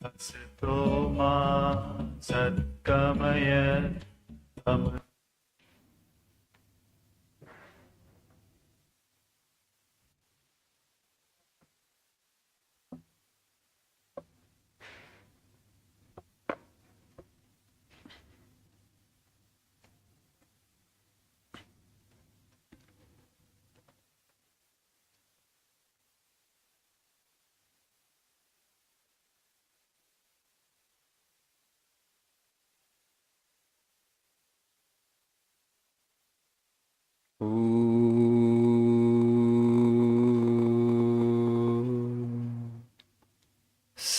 असतो मा सद्गमय तमः।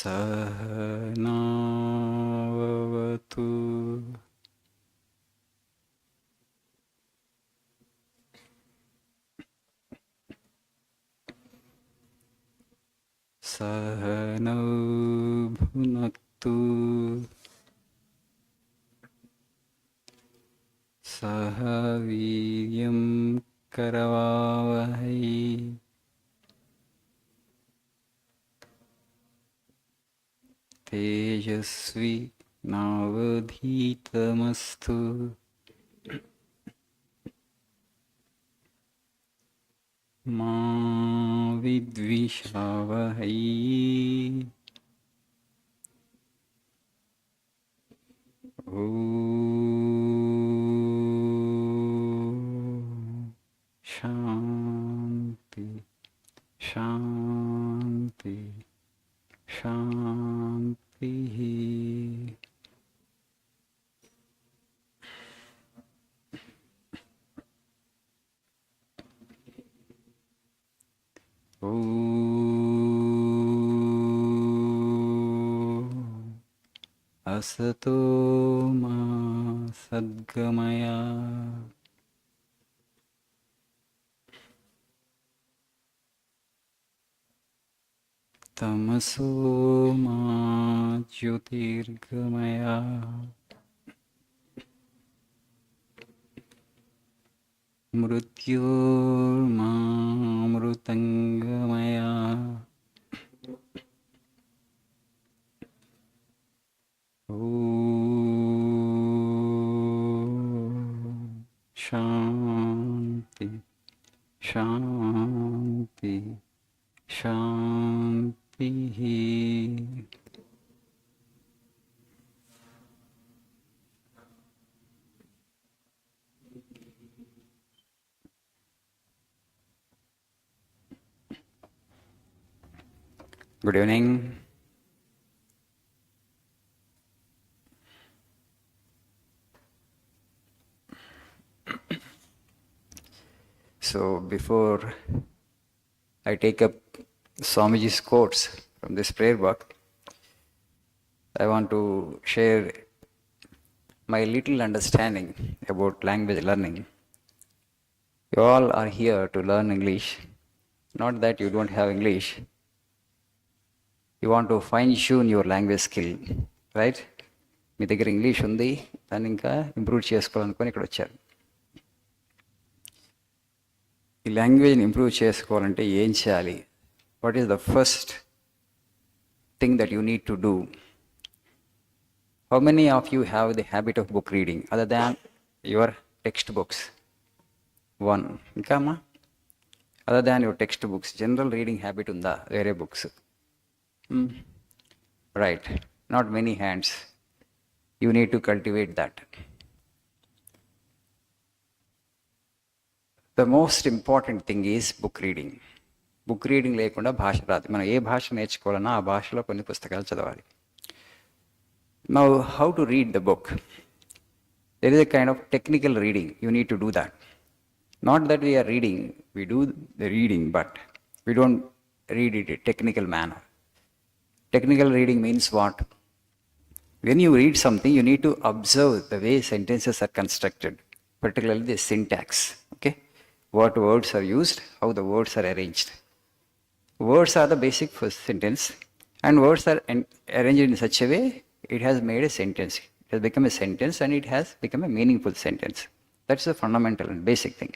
सहनावतु सहनौ भुनक्तु सह वीर्यं करवावहै तेजस्वी नावधीतमस्तु मा विद्विषावहै। शांति शांति शांति। असतो मा सद्गमय तमसो मा ज्योतिर्गमय मृत्योर्मामृतङ्गमय शांति शांति शांति। Good evening. So before I take up Swamiji's quotes from this prayer book, I want to share my little understanding about language learning. You all are here to learn English. Not that you don't have English. You want to fine-tune your language skill, right? మీ దగ్గర English ఉంది, దాన్ని ఇంకా improve చేసుకోవాలనుకొని ఇక్కడ వచ్చారు. ఈ లాంగ్వేజ్ని improve చేసుకోవాలంటే ఏం చేయాలి? What is the first thing that you need to do? How many of you have the habit of book reading other than your text books? One. ఇంకా అమ్మా, other than your text books general reading habit ఉందా? వేరే books? Right, not many hands. You need to cultivate that. The most important thing is book reading. Book reading లేకుండా భాష రాదు. మనం ఏ భాష నేర్చుకోవాలన్నా ఆ భాషలో కొన్ని పుస్తకాలు చదవాలి. Now, how to read the book? There is a kind of technical reading. You need to do that. Not that we are reading, we do the reading, but we don't read it in a technical manner. Technical reading means what? When you read something, you need to observe the way sentences are constructed, particularly the syntax. Okay, what words are used, how the words are arranged. Words are the basic first sentence, and words are arranged in such a way it has made a sentence. It has become a sentence, and it has become a meaningful sentence. That's the fundamental and basic thing.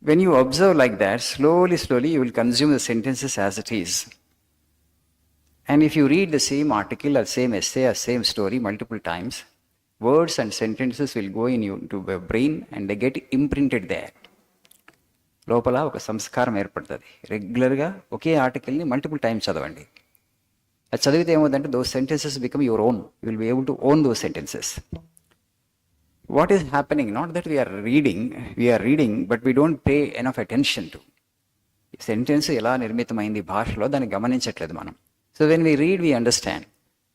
When you observe like that, slowly, you will consume the sentences as it is. And if you read the same article or same essay or same story multiple times, words and sentences will go into your brain and they get imprinted there. లోపల ఒక సంస్కారం ఏర్పడుతుంది. రెగ్యులర్గా ఒకే ఆర్టికల్ని multiple times చదవండి. అది చదివితే ఏమవుతుందంటే those sentences become your own. You will be able to own those sentences. What is happening? Not that we're reading but we don't pay enough attention to. Sentence ఎలా నిర్మితమైంది భాషలో దాన్ని గమనించట్లేదు మనం. So when we read we understand,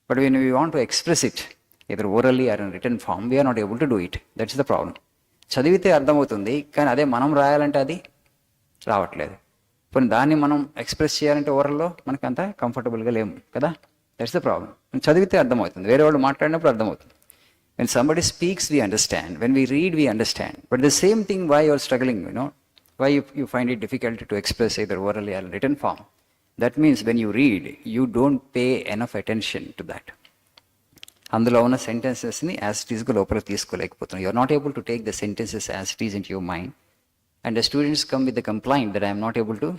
but when we want to express it either orally or in written form, we are not able to do it. That's the problem. చదివితే అర్థమవుతుంది, కానీ అదే మనం రాయాలంటే అది రావట్లేదు. పోనీ దాన్ని మనం ఎక్స్ప్రెస్ చేయాలంటే ఓరల్లో మనకు అంత కంఫర్టబుల్గా లేము కదా. That's the problem. చదివితే అర్థమవుతుంది, వేరే వాళ్ళు మాట్లాడినప్పుడు అర్థమవుతుంది. When somebody speaks, we understand. When we read, we understand. But the same thing, why you are struggling, why you find it difficult to express either orally or written form. That means when you read, you don't pay enough attention to that. అందులో ఉన్న సెంటెన్సెస్ని as it ఈస్గా లోపల తీసుకోలేకపోతున్నాం. You're not able to take the sentences as it is in your mind. And the students come with the complaint that I'm not able to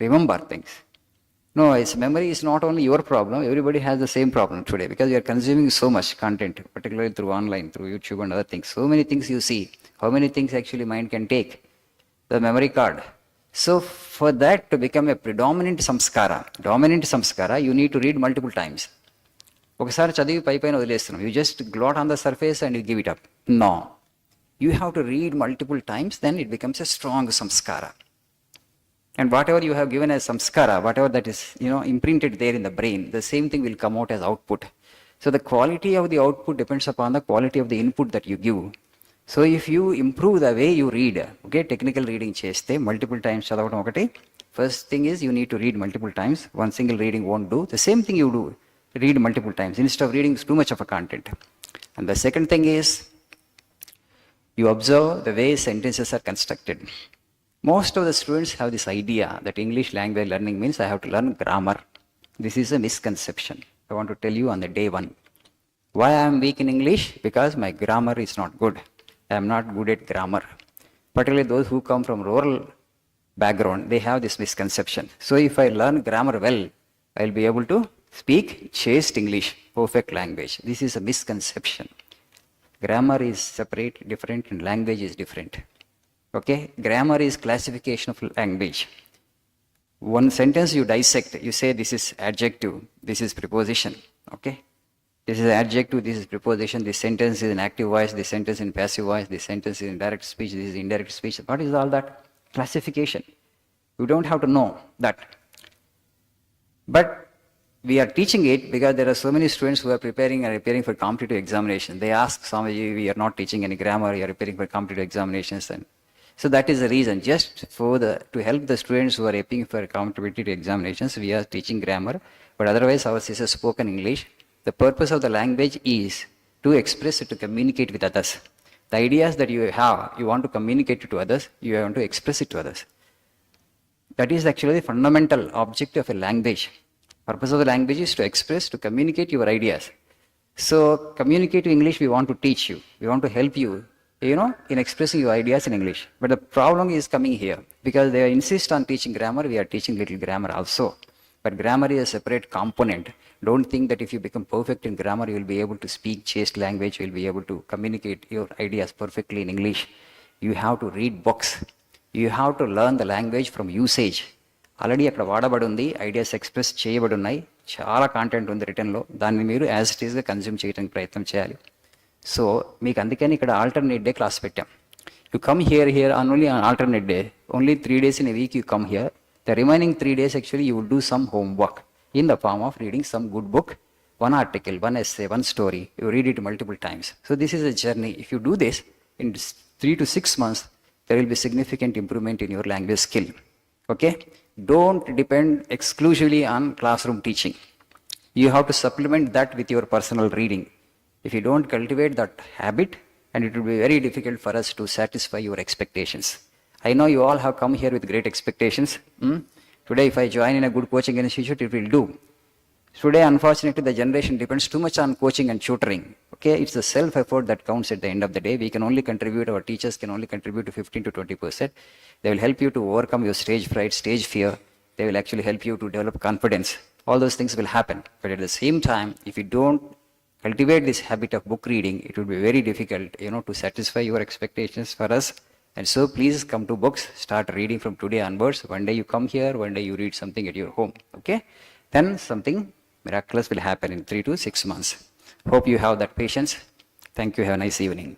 remember things. No, its memory is not only your problem. Everybody has the same problem today because you are consuming so much content, particularly through online, through YouTube and other things. So many things you see. How many things actually mind can take? The memory card. So for that to become a dominant samskara, you need to read multiple times. ఒకసారి చదివి పైపైన వదిలేస్తున్నాం. You just gloat on the surface and you give it up. No, you have to read multiple times, then it becomes a strong samskara. And whatever you have given as samskara, whatever that is, imprinted there in the brain, the same thing will come out as output. So the quality of the output depends upon the quality of the input that you give. So if you improve the way you read, okay, technical reading cheste, multiple times chadavadam okati. First thing is you need to read multiple times. One single reading won't do. The same thing you do, read multiple times instead of reading too much of a content. And the second thing is you observe the way sentences are constructed. Most of the students have this idea that English language learning means I have to learn grammar. This is a misconception. I want to tell you on the day one. Why I am weak in English? Because my grammar is not good. I am not good at grammar. Particularly those who come from rural background, they have this misconception. So if I learn grammar well, I will be able to speak chaste English, perfect language. This is a misconception. Grammar is separate, different, and language is different. Okay, grammar is classification of language. One sentence you dissect, you say this is adjective, this is preposition. Okay, this is adjective, this is preposition, this sentence is in active voice, this sentence in passive voice, this sentence is in direct speech, this is indirect speech. What is all that? Classification. You don't have to know that. But we are teaching it because there are so many students who are preparing for competitive examination. They ask Swamiji, we are not teaching any grammar, we are preparing for competitive examinations. And so that is the reason, just to help the students who are appearing for competitive examinations, we are teaching grammar. But otherwise, ours is a spoken English. The purpose of the language is to express it, to communicate with others. The ideas that you have, you want to communicate it to others, you want to express it to others. That is actually the fundamental object of a language. Purpose of the language is to express, to communicate your ideas. So communicative English we want to teach you. We want to help you, in expressing your ideas in English. But the problem is coming here. Because they insist on teaching grammar, we are teaching little grammar also. But grammar is a separate component. Don't think that if you become perfect in grammar, you will be able to speak chaste language, you will be able to communicate your ideas perfectly in English. You have to read books. You have to learn the language from usage. Already అక్కడ వాడబడి ఉంది, ideas express చేయబడి ఉన్నాయి, చాలా content ఉంది రిటర్న్లో. దాన్ని మీరు as it ఈస్గా కన్జ్యూమ్ చేయడానికి ప్రయత్నం చేయాలి. సో మీకు అందుకని ఇక్కడ ఆల్టర్నేట్ డే క్లాస్ పెట్టాం. You come here only on alternate day. Only 3 days in a week you come here. The remaining 3 days actually you will do some homework in the form of reading some good book, one article, one essay, one story. You read it multiple times. So this is a journey. If you do this in 3 to 6 months, there will be significant improvement in your language skill. Okay? Don't depend exclusively on classroom teaching. You have to supplement that with your personal reading. If you don't cultivate that habit, and it will be very difficult for us to satisfy your expectations. I know you all have come here with great expectations. Today if I join in a good coaching institute, it will do. Today unfortunately the generation depends too much on coaching and tutoring. Okay, it's the self effort that counts at the end of the day. We can only contribute, our teachers can only contribute to 15 to 20%. They will help you to overcome your stage fright, stage fear. They will actually help you to develop confidence. all those things will happen. But at the same time, if you don't cultivate this habit of book reading, it will be very difficult, to satisfy your expectations for us. And so please come to books, start reading from today onwards. One day you come here, one day you read something at your home, okay? Then something miraculous will happen in 3 to 6 months. Hope you have that patience. Thank you. Have a nice evening.